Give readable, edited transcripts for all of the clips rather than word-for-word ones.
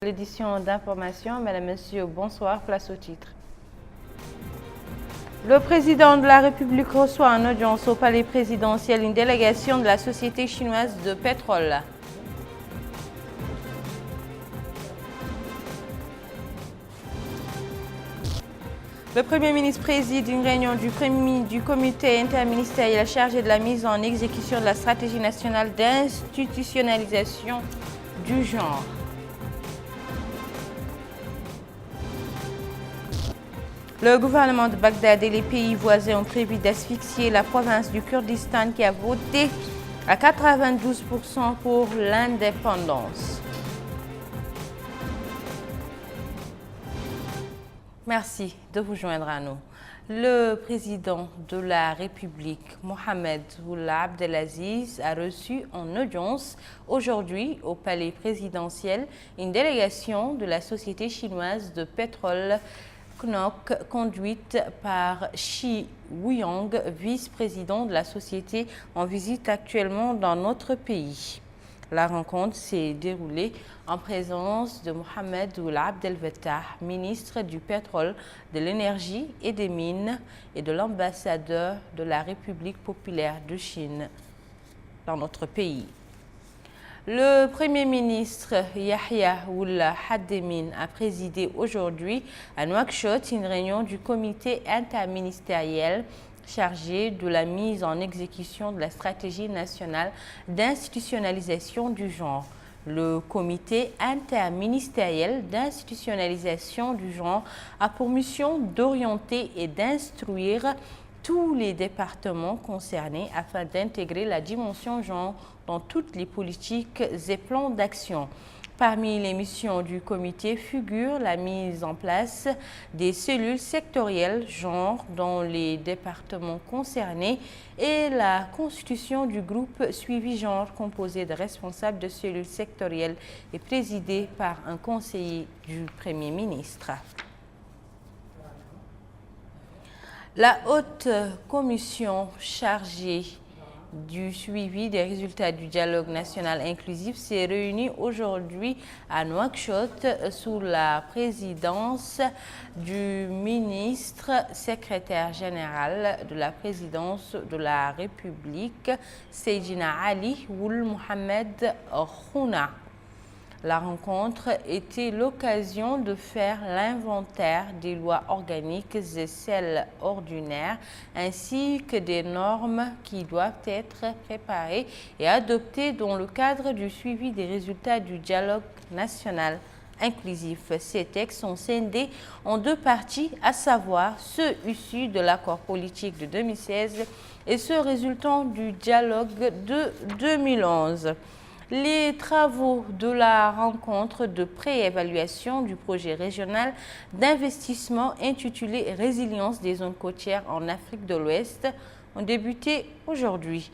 L'édition d'information, Mesdames, Messieurs, bonsoir, place au titre. Le président de la République reçoit en audience au palais présidentiel une délégation de la société chinoise de pétrole. Le Premier ministre préside une réunion du comité interministériel chargé de la mise en exécution de la stratégie nationale d'institutionnalisation du genre. Le gouvernement de Bagdad et les pays voisins ont prévu d'asphyxier la province du Kurdistan qui a voté à 92% pour l'indépendance. Merci de vous joindre à nous. Le président de la République, Mohamed Ould Abdelaziz, a reçu en audience aujourd'hui au palais présidentiel une délégation de la société chinoise de pétrole CNOOC, conduite par Shi Wuyang, vice-président de la société en visite actuellement dans notre pays. La rencontre s'est déroulée en présence de Mohamed Ould Abdel Fattah, ministre du pétrole, de l'énergie et des mines, et de l'ambassadeur de la République populaire de Chine dans notre pays. Le Premier ministre Yahya Ould Hademin a présidé aujourd'hui à Nouakchott une réunion du comité interministériel chargé de la mise en exécution de la stratégie nationale d'institutionnalisation du genre. Le comité interministériel d'institutionnalisation du genre a pour mission d'orienter et d'instruire tous les départements concernés afin d'intégrer la dimension genre dans toutes les politiques et plans d'action. Parmi les missions du comité figure la mise en place des cellules sectorielles genre dans les départements concernés et la constitution du groupe suivi genre composé de responsables de cellules sectorielles et présidé par un conseiller du Premier ministre. La haute commission chargée du suivi des résultats du dialogue national inclusif s'est réunie aujourd'hui à Nouakchott sous la présidence du ministre secrétaire général de la présidence de la République, Seydina Ali Ould Mohamed Khouna. La rencontre était l'occasion de faire l'inventaire des lois organiques et celles ordinaires, ainsi que des normes qui doivent être préparées et adoptées dans le cadre du suivi des résultats du dialogue national inclusif. Ces textes sont scindés en deux parties, à savoir ceux issus de l'accord politique de 2016 et ceux résultant du dialogue de 2011. Les travaux de la rencontre de préévaluation du projet régional d'investissement intitulé « Résilience des zones côtières en Afrique de l'Ouest » ont débuté aujourd'hui.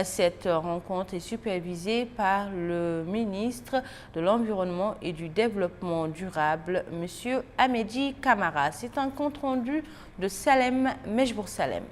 Cette rencontre est supervisée par le ministre de l'Environnement et du Développement durable, M. Hamedi Camara. C'est un compte-rendu de Salem Mejbour Salem.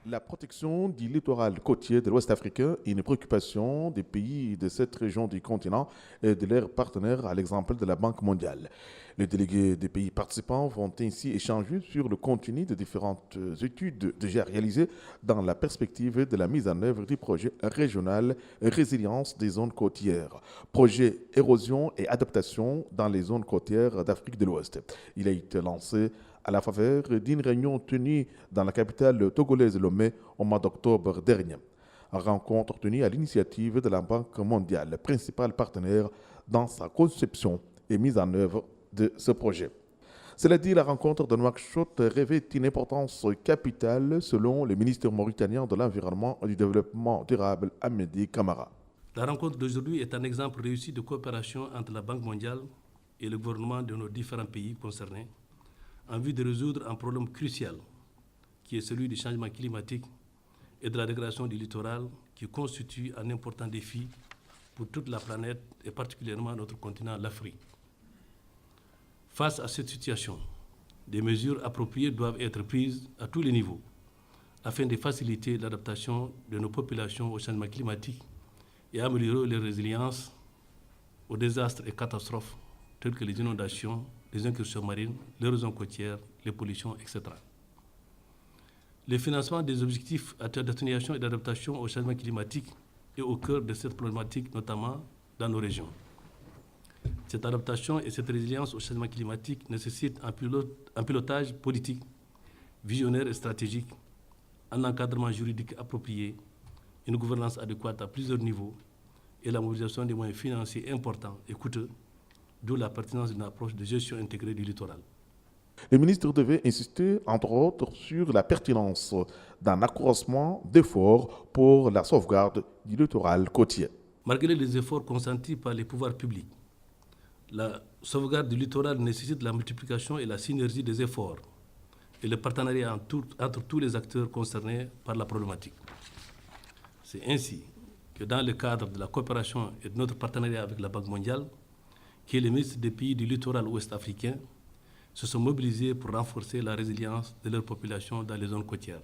La protection du littoral côtier de l'Ouest africain est une préoccupation des pays de cette région du continent et de leurs partenaires, à l'exemple de la Banque mondiale. Les délégués des pays participants vont ainsi échanger sur le contenu de différentes études déjà réalisées dans la perspective de la mise en œuvre du projet régional Résilience des zones côtières, projet érosion et adaptation dans les zones côtières d'Afrique de l'Ouest. Il a été lancé à la faveur d'une réunion tenue dans la capitale togolaise Lomé au mois d'octobre dernier. Une rencontre tenue à l'initiative de la Banque mondiale, principal partenaire dans sa conception et mise en œuvre de ce projet. Cela dit, la rencontre de Nouakchott revêt une importance capitale selon le ministre mauritanien de l'Environnement et du Développement durable, Hamedi Camara. La rencontre d'aujourd'hui est un exemple réussi de coopération entre la Banque mondiale et le gouvernement de nos différents pays concernés en vue de résoudre un problème crucial qui est celui du changement climatique et de la dégradation du littoral qui constitue un important défi pour toute la planète et particulièrement notre continent, l'Afrique. Face à cette situation, des mesures appropriées doivent être prises à tous les niveaux afin de faciliter l'adaptation de nos populations au changement climatique et améliorer leur résilience aux désastres et catastrophes telles que les inondations, les incursions marines, l'érosion côtière, les pollutions, etc. Le financement des objectifs d'atténuation et d'adaptation au changement climatique est au cœur de cette problématique, notamment dans nos régions. Cette adaptation et cette résilience au changement climatique nécessitent un pilotage politique, visionnaire et stratégique, un encadrement juridique approprié, une gouvernance adéquate à plusieurs niveaux et la mobilisation des moyens financiers importants et coûteux, d'où la pertinence d'une approche de gestion intégrée du littoral. Le ministre devait insister, entre autres, sur la pertinence d'un accroissement d'efforts pour la sauvegarde du littoral côtier. Malgré les efforts consentis par les pouvoirs publics, la sauvegarde du littoral nécessite la multiplication et la synergie des efforts et le partenariat entre tous les acteurs concernés par la problématique. C'est ainsi que dans le cadre de la coopération et de notre partenariat avec la Banque mondiale, que les ministres des pays du littoral ouest africain se sont mobilisés pour renforcer la résilience de leur population dans les zones côtières.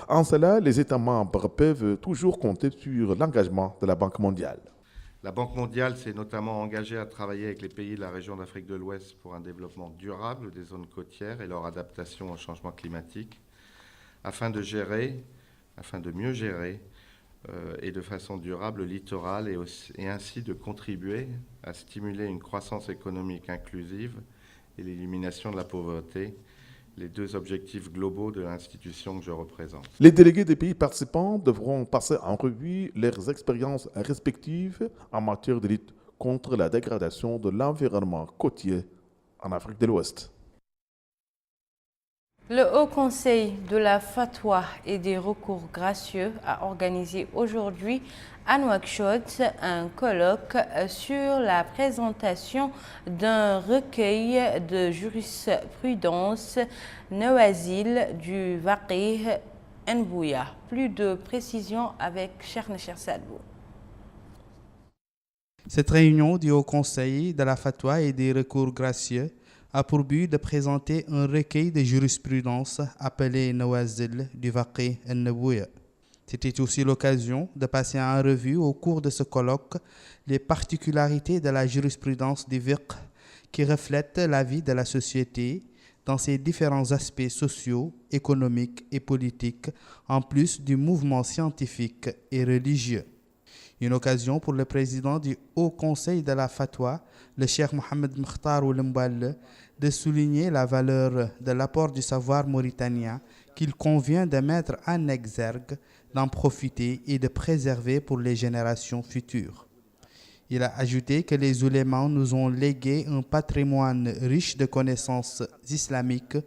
En cela, les États membres peuvent toujours compter sur l'engagement de la Banque mondiale. La Banque mondiale s'est notamment engagée à travailler avec les pays de la région d'Afrique de l'Ouest pour un développement durable des zones côtières et leur adaptation au changement climatique, afin de mieux gérer et de façon durable le littoral et ainsi de contribuer à stimuler une croissance économique inclusive et l'élimination de la pauvreté, les deux objectifs globaux de l'institution que je représente. Les délégués des pays participants devront passer en revue leurs expériences respectives en matière de lutte contre la dégradation de l'environnement côtier en Afrique de l'Ouest. Le Haut Conseil de la Fatwa et des recours gracieux a organisé aujourd'hui à Nouakchott un colloque sur la présentation d'un recueil de jurisprudence Nawazil du Waqih Nbouya. Plus de précisions avec Chernecher Sadbou. Cette réunion du Haut Conseil de la Fatwa et des recours gracieux a pour but de présenter un recueil de jurisprudence appelé Nawazil du Waqih Nbouya. C'était aussi l'occasion de passer en revue au cours de ce colloque les particularités de la jurisprudence du fiqh qui reflète la vie de la société dans ses différents aspects sociaux, économiques et politiques, en plus du mouvement scientifique et religieux. Une occasion pour le président du Haut Conseil de la Fatwa, le cheikh Mohamed Mokhtar Oulemballe, de souligner la valeur de l'apport du savoir mauritanien qu'il convient de mettre en exergue, d'en profiter et de préserver pour les générations futures. Il a ajouté que les oulémas nous ont légué un patrimoine riche de connaissances islamiques,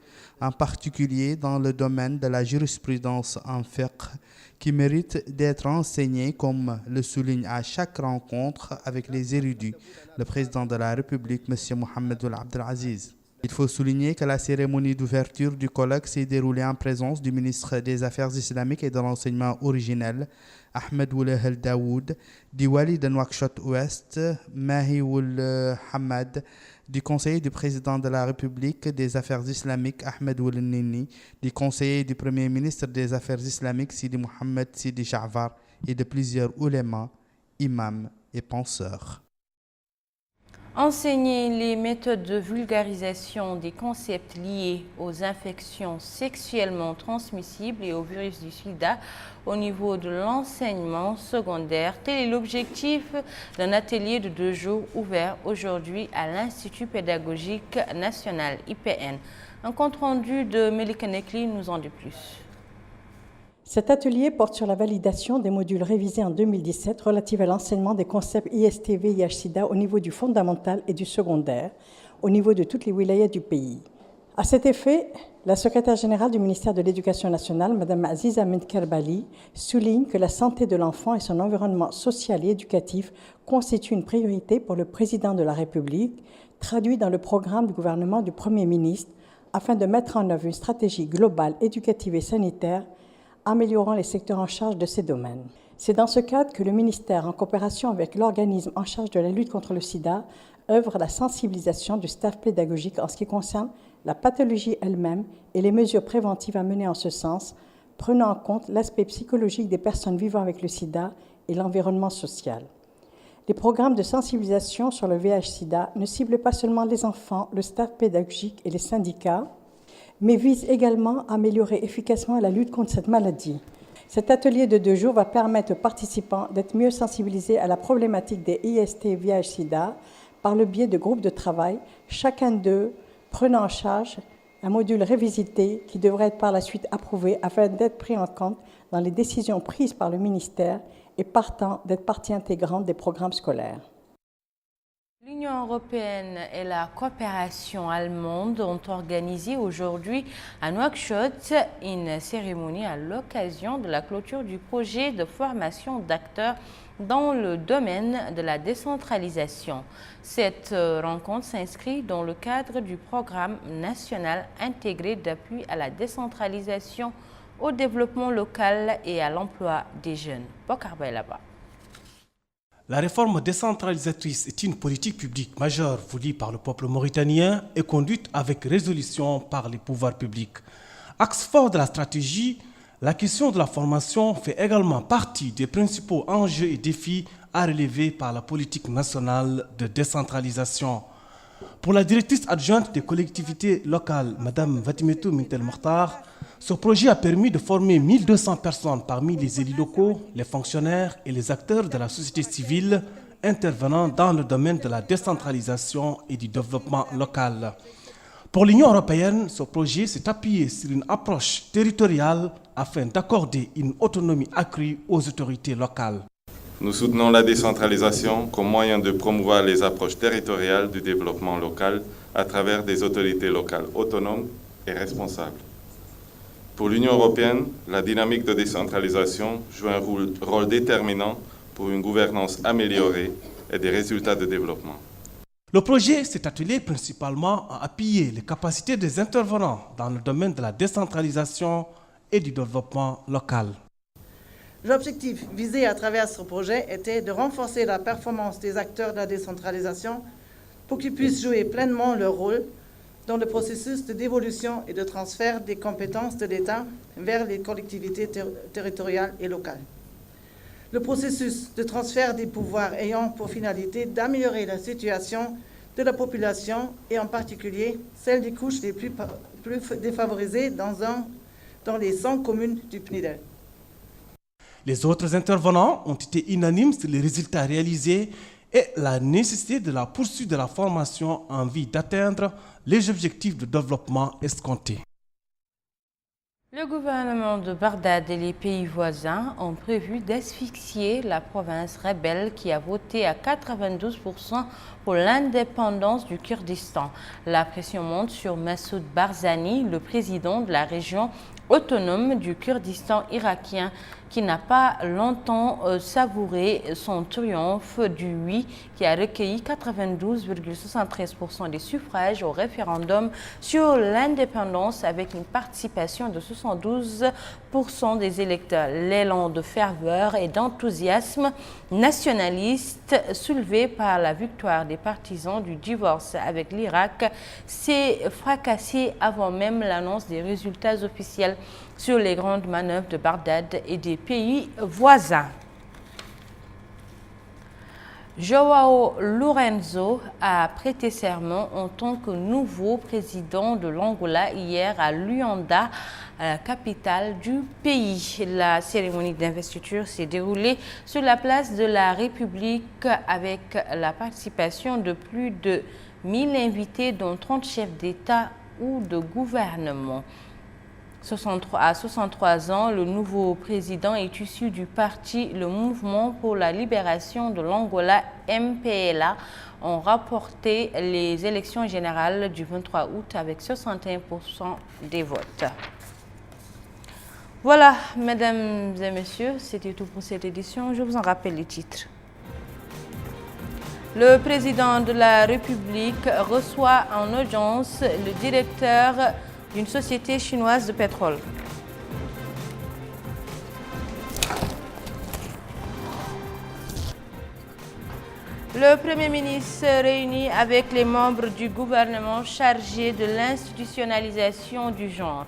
en particulier dans le domaine de la jurisprudence en fiqh, qui mérite d'être enseigné comme le souligne à chaque rencontre avec les érudits le président de la République, M. Mohamed Ould Abdel Aziz. Il faut souligner que la cérémonie d'ouverture du colloque s'est déroulée en présence du ministre des Affaires islamiques et de l'enseignement originel, Ahmed Ould El Daoud, du Wali de Nouakchott-Ouest, Mahi Ould Hamad, du conseiller du président de la République des Affaires islamiques, Ahmed Ould Nini, du conseiller du premier ministre des Affaires islamiques, Sidi Mohamed Sidi Ja'far, et de plusieurs oulémas, imams et penseurs. Enseigner les méthodes de vulgarisation des concepts liés aux infections sexuellement transmissibles et au virus du sida au niveau de l'enseignement secondaire. Tel est l'objectif d'un atelier de 2 jours ouvert aujourd'hui à l'Institut pédagogique national IPN. Un compte-rendu de Melika Nekli nous en dit plus. Cet atelier porte sur la validation des modules révisés en 2017 relatifs à l'enseignement des concepts IST-VIH-Sida au niveau du fondamental et du secondaire, au niveau de toutes les wilayas du pays. À cet effet, la secrétaire générale du ministère de l'Éducation nationale, Mme Aziza Menkerbali, souligne que la santé de l'enfant et son environnement social et éducatif constituent une priorité pour le président de la République, traduit dans le programme du gouvernement du Premier ministre, afin de mettre en œuvre une stratégie globale, éducative et sanitaire améliorant les secteurs en charge de ces domaines. C'est dans ce cadre que le ministère, en coopération avec l'organisme en charge de la lutte contre le sida, œuvre à la sensibilisation du staff pédagogique en ce qui concerne la pathologie elle-même et les mesures préventives à mener en ce sens, prenant en compte l'aspect psychologique des personnes vivant avec le sida et l'environnement social. Les programmes de sensibilisation sur le VIH/SIDA ne ciblent pas seulement les enfants, le staff pédagogique et les syndicats, mais visent également à améliorer efficacement la lutte contre cette maladie. Cet atelier de 2 jours va permettre aux participants d'être mieux sensibilisés à la problématique des IST VIH/SIDA par le biais de groupes de travail, chacun d'eux prenant en charge un module révisité qui devrait être par la suite approuvé afin d'être pris en compte dans les décisions prises par le ministère et partant d'être partie intégrante des programmes scolaires. L'Union européenne et la coopération allemande ont organisé aujourd'hui à Nouakchott une cérémonie à l'occasion de la clôture du projet de formation d'acteurs dans le domaine de la décentralisation. Cette rencontre s'inscrit dans le cadre du programme national intégré d'appui à la décentralisation, au développement local et à l'emploi des jeunes. Bokar Baylaba. La réforme décentralisatrice est une politique publique majeure voulue par le peuple mauritanien et conduite avec résolution par les pouvoirs publics. Axe fort de la stratégie, la question de la formation fait également partie des principaux enjeux et défis à relever par la politique nationale de décentralisation. Pour la directrice adjointe des collectivités locales, Mme Vatimetou Mintel Mokhtar, ce projet a permis de former 1200 personnes parmi les élus locaux, les fonctionnaires et les acteurs de la société civile intervenant dans le domaine de la décentralisation et du développement local. Pour l'Union européenne, ce projet s'est appuyé sur une approche territoriale afin d'accorder une autonomie accrue aux autorités locales. Nous soutenons la décentralisation comme moyen de promouvoir les approches territoriales du développement local à travers des autorités locales autonomes et responsables. Pour l'Union européenne, la dynamique de décentralisation joue un rôle déterminant pour une gouvernance améliorée et des résultats de développement. Le projet s'est attelé principalement à appuyer les capacités des intervenants dans le domaine de la décentralisation et du développement local. L'objectif visé à travers ce projet était de renforcer la performance des acteurs de la décentralisation pour qu'ils puissent jouer pleinement leur rôle dans le processus de dévolution et de transfert des compétences de l'État vers les collectivités territoriales et locales. Le processus de transfert des pouvoirs ayant pour finalité d'améliorer la situation de la population et en particulier celle des couches les plus défavorisées dans les 100 communes du PNIDEL. Les autres intervenants ont été unanimes sur les résultats réalisés et la nécessité de la poursuite de la formation en vue d'atteindre les objectifs de développement escomptés. Le gouvernement de Bagdad et les pays voisins ont prévu d'asphyxier la province rebelle qui a voté à 92% pour l'indépendance du Kurdistan. La pression monte sur Massoud Barzani, le président de la région autonome du Kurdistan irakien, qui n'a pas longtemps savouré son triomphe du oui, qui a recueilli 92,73% des suffrages au référendum sur l'indépendance avec une participation de 72% des électeurs. L'élan de ferveur et d'enthousiasme nationaliste soulevé par la victoire des partisans du divorce avec l'Irak s'est fracassé avant même l'annonce des résultats officiels sur les grandes manœuvres de Bagdad et des pays voisins. João Lourenço a prêté serment en tant que nouveau président de l'Angola hier à Luanda, la capitale du pays. La cérémonie d'investiture s'est déroulée sur la place de la République avec la participation de plus de 1000 invités, dont 30 chefs d'État ou de gouvernement. À 63 ans, le nouveau président est issu du parti Le Mouvement pour la Libération de l'Angola, MPLA, ont rapporté les élections générales du 23 août avec 61% des votes. Voilà, mesdames et messieurs, c'était tout pour cette édition. Je vous en rappelle les titres. Le président de la République reçoit en audience le directeur d'une société chinoise de pétrole. Le Premier ministre réunit avec les membres du gouvernement chargés de l'institutionnalisation du genre.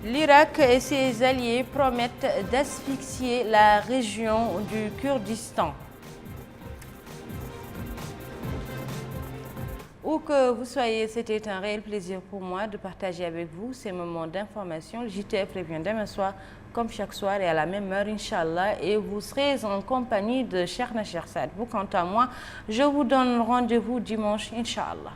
L'Irak et ses alliés promettent d'asphyxier la région du Kurdistan. Où que vous soyez, c'était un réel plaisir pour moi de partager avec vous ces moments d'information. Le JTF revient demain soir, comme chaque soir et à la même heure, Inch'Allah, et vous serez en compagnie de Cheikh Nasser Saad. Vous, quant à moi, je vous donne rendez-vous dimanche, Inch'Allah.